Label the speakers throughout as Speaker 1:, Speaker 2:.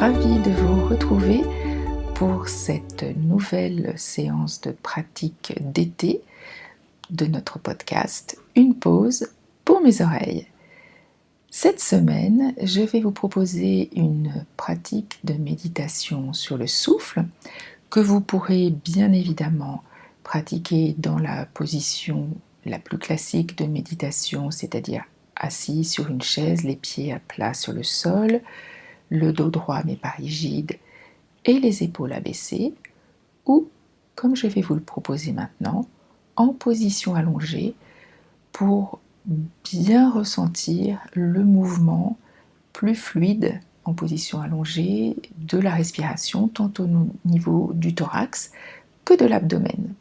Speaker 1: ravie de vous retrouver pour cette nouvelle séance de pratique d'été de notre podcast Une pause pour mes oreilles. Cette semaine, je vais vous proposer une pratique de méditation sur le souffle que vous pourrez bien évidemment pratiquer dans la position la plus classique de méditation, c'est-à-dire assis sur une chaise, les pieds à plat sur le sol, le dos droit mais pas rigide et les épaules abaissées, ou, comme je vais vous le proposer maintenant, en position allongée pour bien ressentir le mouvement plus fluide en position allongée de la respiration, tant au niveau du thorax que de l'abdomen.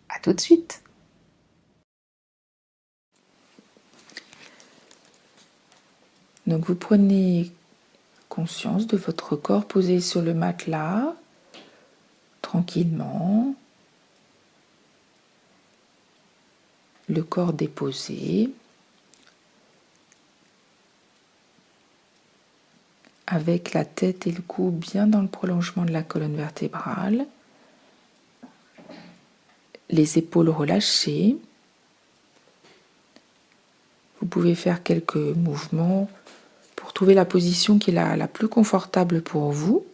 Speaker 1: À tout de suite. Donc vous prenez conscience de votre corps posé sur le matelas, tranquillement, le corps déposé, avec la tête et le cou bien dans le prolongement de la colonne vertébrale, les épaules relâchées. Vous pouvez faire quelques mouvements pour trouver la position qui est la plus confortable pour vous.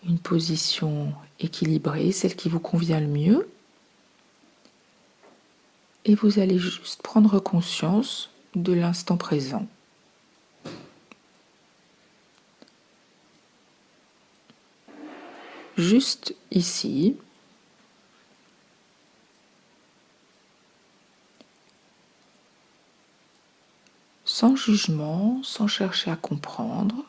Speaker 1: Une position équilibrée, celle qui vous convient le mieux. Et vous allez juste prendre conscience de l'instant présent. Juste ici. Sans jugement, sans chercher à comprendre.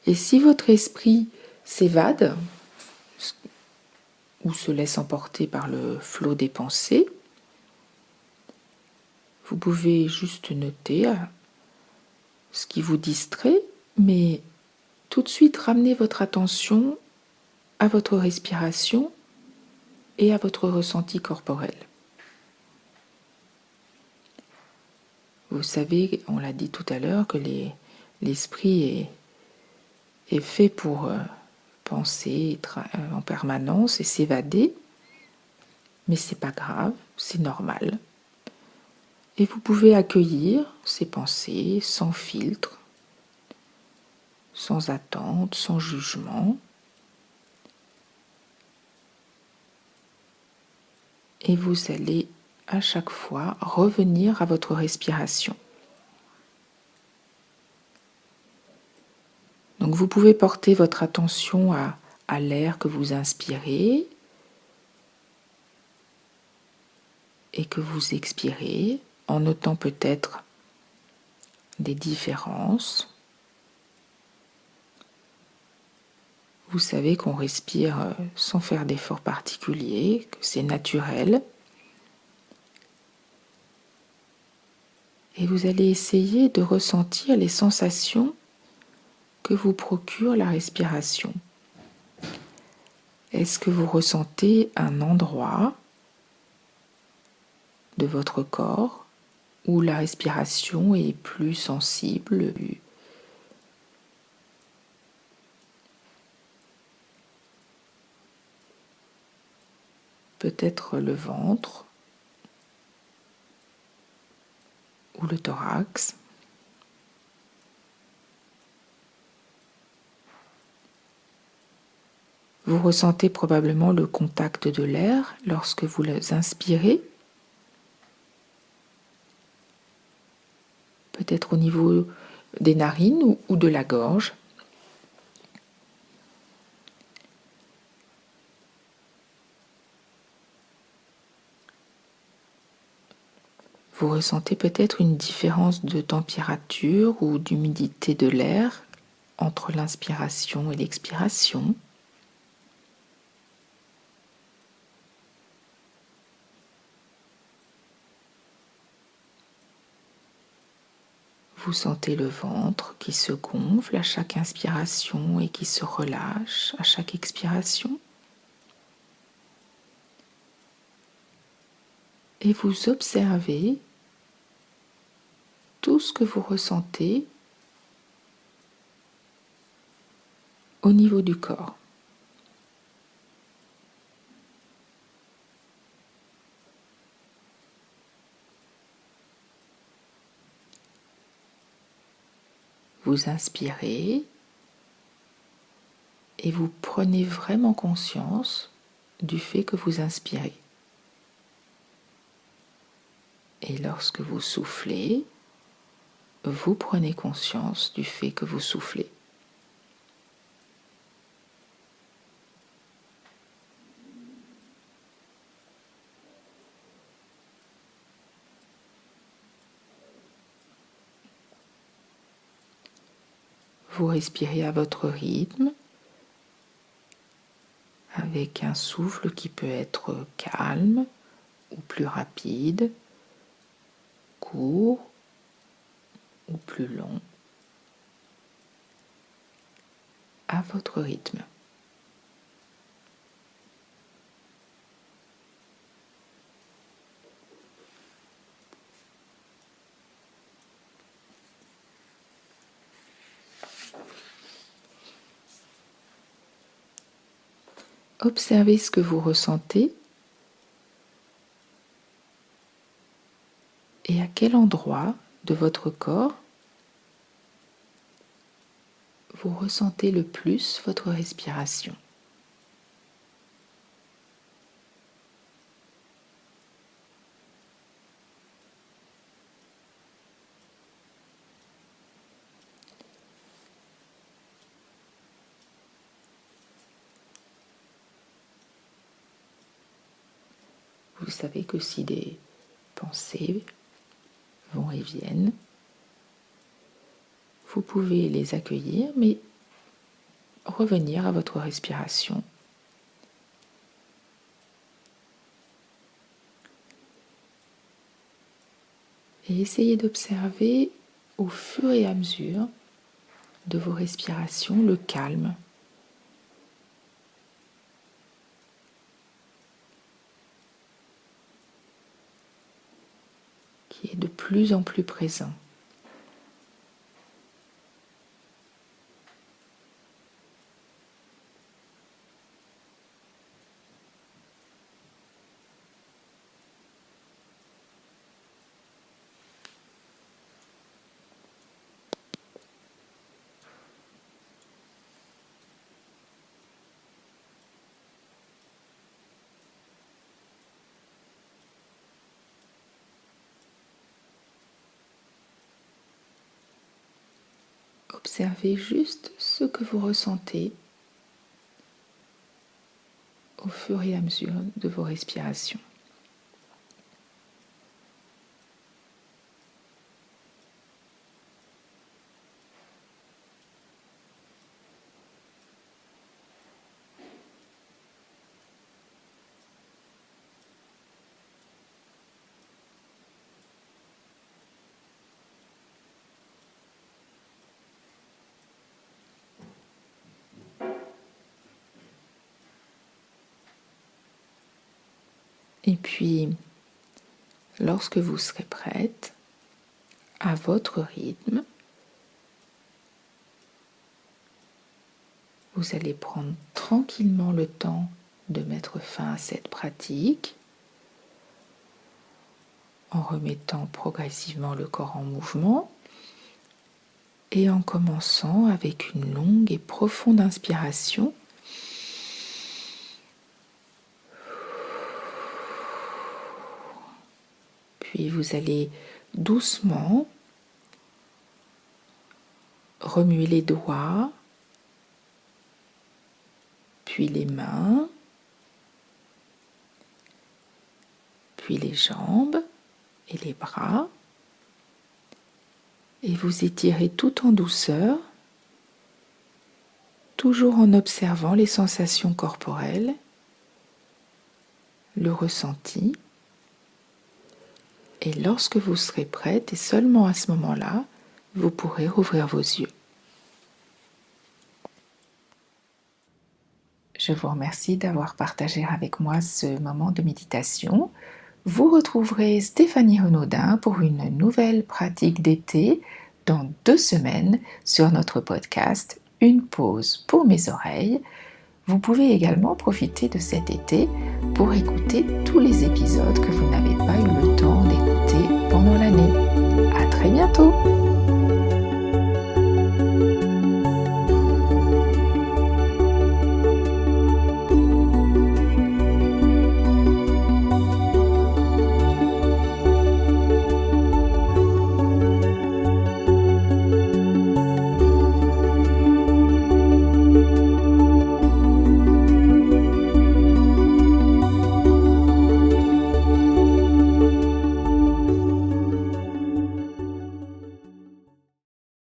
Speaker 1: Et si votre esprit s'évade ou se laisse emporter par le flot des pensées, vous pouvez juste noter ce qui vous distrait, mais tout de suite ramener votre attention à votre respiration et à votre ressenti corporel. Vous savez, on l'a dit tout à l'heure, que l'esprit est fait pour penser en permanence et s'évader, mais c'est pas grave, c'est normal. Et vous pouvez accueillir ces pensées sans filtre, sans attente, sans jugement. Et vous allez à chaque fois revenir à votre respiration. Donc vous pouvez porter votre attention à l'air que vous inspirez et que vous expirez, en notant peut-être des différences. Vous savez qu'on respire sans faire d'effort particulier, que c'est naturel. Et vous allez essayer de ressentir les sensations que vous procure la respiration. Est-ce que vous ressentez un endroit de votre corps où la respiration est plus sensible, peut-être le ventre ou le thorax? Vous ressentez probablement le contact de l'air lorsque vous inspirez, peut-être au niveau des narines ou de la gorge. Vous ressentez peut-être une différence de température ou d'humidité de l'air entre l'inspiration et l'expiration. Vous sentez le ventre qui se gonfle à chaque inspiration et qui se relâche à chaque expiration. Et vous observez tout ce que vous ressentez au niveau du corps. Vous inspirez et vous prenez vraiment conscience du fait que vous inspirez. Et lorsque vous soufflez, vous prenez conscience du fait que vous soufflez. Vous respirez à votre rythme, avec un souffle qui peut être calme ou plus rapide, court ou plus long, à votre rythme. Observez ce que vous ressentez et à quel endroit de votre corps vous ressentez le plus votre respiration. Vous savez que si des pensées vont et viennent, vous pouvez les accueillir, mais revenir à votre respiration. Et essayez d'observer au fur et à mesure de vos respirations le calme. Qui est de plus en plus présent. Observez juste ce que vous ressentez au fur et à mesure de vos respirations. Et puis, lorsque vous serez prête, à votre rythme, vous allez prendre tranquillement le temps de mettre fin à cette pratique en remettant progressivement le corps en mouvement et en commençant avec une longue et profonde inspiration. Puis vous allez doucement remuer les doigts, puis les mains, puis les jambes et les bras. Et vous étirez tout en douceur, toujours en observant les sensations corporelles, le ressenti. Et lorsque vous serez prête, et seulement à ce moment-là, vous pourrez rouvrir vos yeux. Je vous remercie d'avoir partagé avec moi ce moment de méditation. Vous retrouverez Stéphanie Renaudin pour une nouvelle pratique d'été dans 2 semaines sur notre podcast Une pause pour mes oreilles. Vous pouvez également profiter de cet été pour écouter tous les épisodes que vous n'avez pas eu le temps d'écouter pendant l'année. À très bientôt!